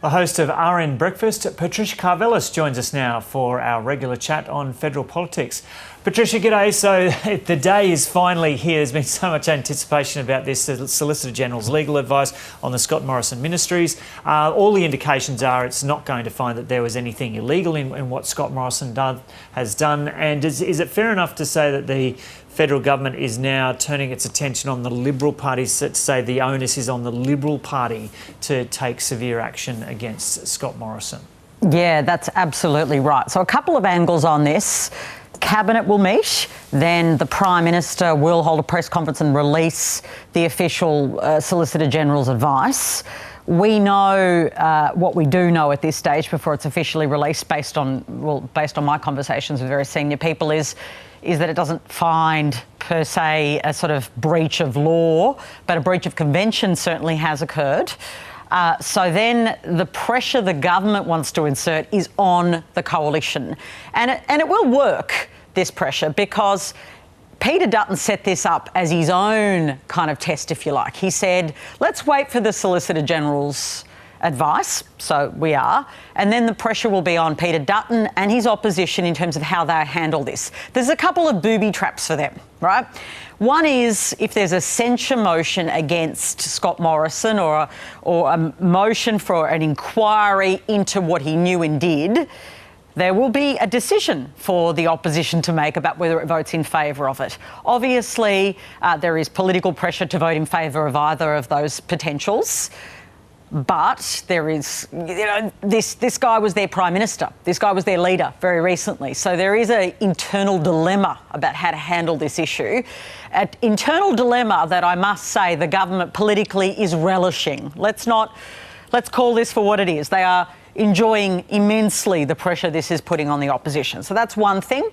The host of RN Breakfast, Patricia Karvelas, joins us now for our regular chat on federal politics. Patricia, g'day. So the day is finally here. There's been so much anticipation about this. The Solicitor General's legal advice on the Scott Morrison ministries. All the indications are it's not going to find that there was anything illegal in what Scott Morrison has done. And is it fair enough to say that the federal government is now turning its attention on the Liberal Party, to say the onus is on the Liberal Party to take severe action against Scott Morrison? Yeah, that's absolutely right. So a couple of angles on this. Cabinet will meet, then the Prime Minister will hold a press conference and release the official Solicitor General's advice. We know what we do know at this stage before it's officially released, based on my conversations with very senior people, is that it doesn't find per se a sort of breach of law, but a breach of convention certainly has occurred. So then the pressure the government wants to insert is on the coalition. And it will work, this pressure, because Peter Dutton set this up as his own kind of test, if you like. He said, let's wait for the Solicitor General's advice, so we are, and then the pressure will be on Peter Dutton and his opposition in terms of how they handle this. There's a couple of booby traps for them, right? One is if there's a censure motion against Scott Morrison or a motion for an inquiry into what he knew and did, there will be a decision for the opposition to make about whether it votes in favour of it. Obviously, there is political pressure to vote in favour of either of those potentials. But there is, this guy was their Prime Minister. This guy was their leader very recently. So there is an internal dilemma about how to handle this issue. An internal dilemma that I must say the government politically is relishing. Let's call this for what it is. They are enjoying immensely the pressure this is putting on the opposition. So that's one thing.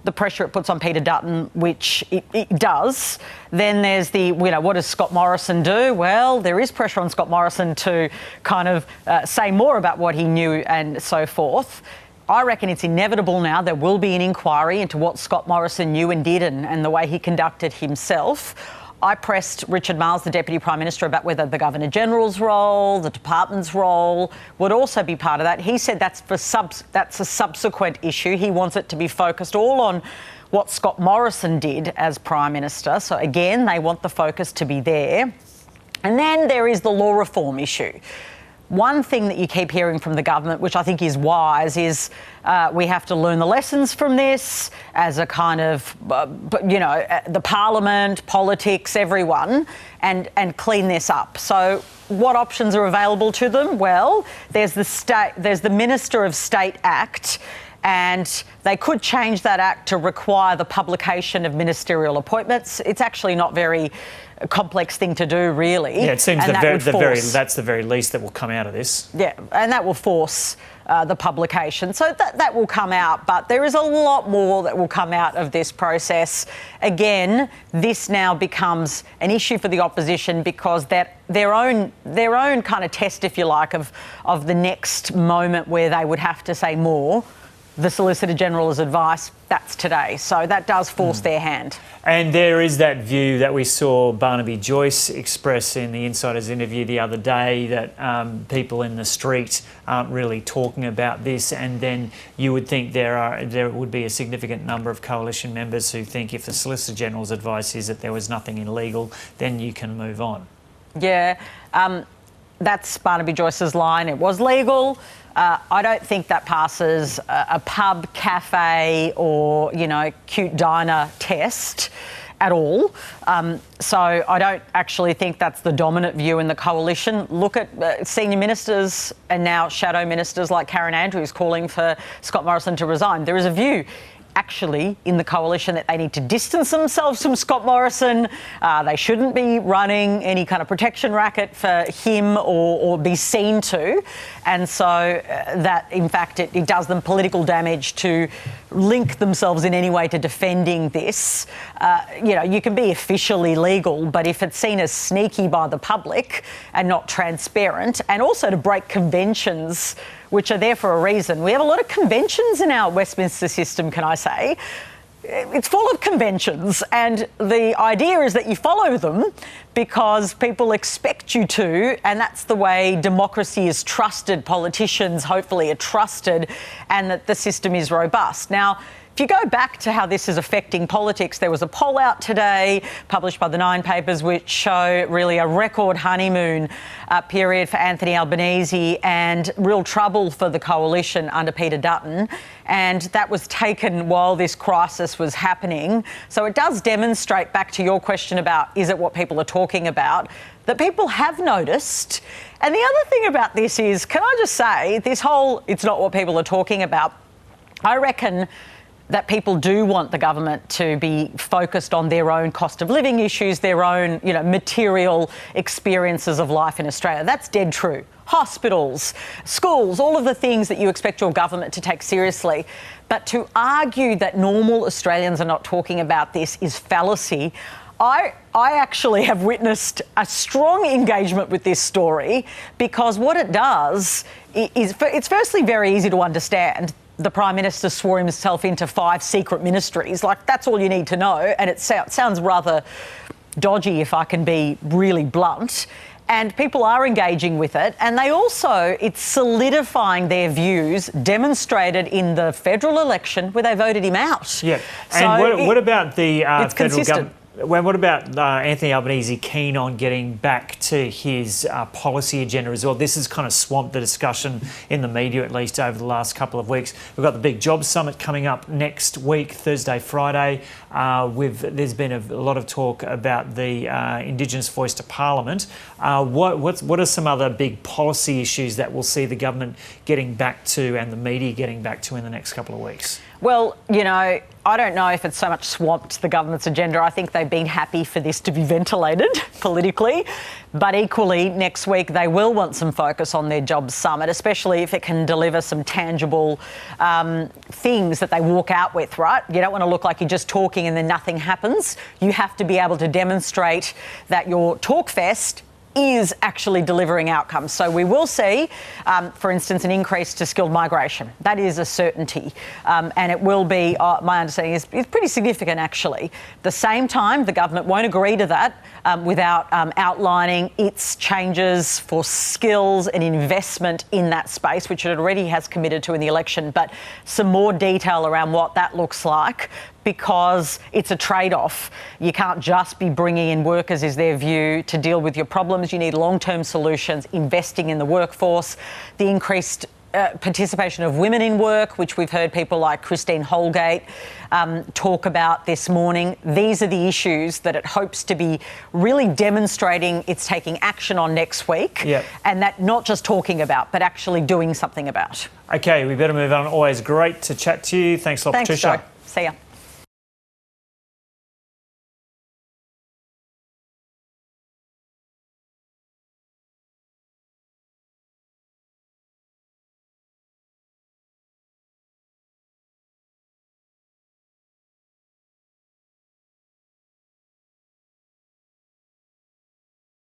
The pressure it puts on Peter Dutton, which it does. Then there's what does Scott Morrison do? Well, there is pressure on Scott Morrison to kind of say more about what he knew and so forth. I reckon it's inevitable now. There will be an inquiry into what Scott Morrison knew and did and the way he conducted himself. I pressed Richard Marles, the Deputy Prime Minister, about whether the Governor-General's role, the Department's role would also be part of that. He said that's a subsequent issue. He wants it to be focused all on what Scott Morrison did as Prime Minister. So again, they want the focus to be there. And then there is the law reform issue. One thing that you keep hearing from the government, which I think is wise, is we have to learn the lessons from this as a kind of, the parliament, politics, everyone, and clean this up. So what options are available to them? Well, there's the Minister of State Act, and they could change that act to require the publication of ministerial appointments. It's actually not very complex thing to do, really. Yeah, it seems that's the very least that will come out of this. Yeah, and that will force the publication. So that will come out, but there is a lot more that will come out of this process. Again, this now becomes an issue for the opposition because their own kind of test, if you like, of the next moment where they would have to say more. The Solicitor General's advice, that's today. So that does force their hand. And there is that view that we saw Barnaby Joyce express in the Insider's interview the other day, that people in the street aren't really talking about this, and then you would think there would be a significant number of coalition members who think if the Solicitor General's advice is that there was nothing illegal, then you can move on. Yeah, that's Barnaby Joyce's line. It was legal. I don't think that passes a pub, cafe or, cute diner test at all. So I don't actually think that's the dominant view in the coalition. Look at senior ministers and now shadow ministers like Karen Andrews calling for Scott Morrison to resign. There is a view actually in the coalition that they need to distance themselves from Scott Morrison. They shouldn't be running any kind of protection racket for him or be seen to. And so that, in fact, it does them political damage to link themselves in any way to defending this. You can be officially legal, but if it's seen as sneaky by the public and not transparent, and also to break conventions which are there for a reason. We have a lot of conventions in our Westminster system, can I say? it's full of conventions, and the idea is that you follow them because people expect you to, and that's the way democracy is trusted. Politicians hopefully are trusted, and that the system is robust. Now, if you go back to how this is affecting politics, there was a poll out today published by the Nine papers which show really a record honeymoon period for Anthony Albanese and real trouble for the coalition under Peter Dutton. And that was taken while this crisis was happening. So it does demonstrate, back to your question about is it what people are talking about, that people have noticed. And the other thing about this is, can I just say, this whole it's not what people are talking about, I reckon that people do want the government to be focused on their own cost of living issues, their own, material experiences of life in Australia. That's dead true. Hospitals, schools, all of the things that you expect your government to take seriously. But to argue that normal Australians are not talking about this is fallacy. I actually have witnessed a strong engagement with this story because what it does is it's firstly very easy to understand. The Prime Minister swore himself into 5 secret ministries. Like, that's all you need to know. And it sounds rather dodgy, if I can be really blunt. And people are engaging with it. And it's solidifying their views, demonstrated in the federal election where they voted him out. Yeah. And what about the federal government? Well, what about Anthony Albanese keen on getting back to his policy agenda as well? This has kind of swamped the discussion in the media, at least over the last couple of weeks. We've got the big jobs summit coming up next week, Thursday, Friday. There's been a lot of talk about the Indigenous voice to Parliament. What are some other big policy issues that we'll see the government getting back to and the media getting back to in the next couple of weeks? Well, I don't know if it's so much swamped the government's agenda. I think they've been happy for this to be ventilated politically. But equally, next week they will want some focus on their jobs summit, especially if it can deliver some tangible things that they walk out with, right? You don't want to look like you're just talking and then nothing happens. You have to be able to demonstrate that your talk fest is actually delivering outcomes. So we will see, for instance, an increase to skilled migration. That is a certainty. And it will be, my understanding is pretty significant, actually. At the same time, the government won't agree to that without outlining its changes for skills and investment in that space, which it already has committed to in the election, but some more detail around what that looks like, because it's a trade-off. You can't just be bringing in workers, is their view, to deal with your problems. You need long-term solutions, investing in the workforce, the increased participation of women in work, which we've heard people like Christine Holgate talk about this morning. These are the issues that it hopes to be really demonstrating it's taking action on next week. Yep. And that not just talking about, but actually doing something about. OK, we better move on. Always great to chat to you. Thanks a lot, Thanks, Patricia. Joe. See ya.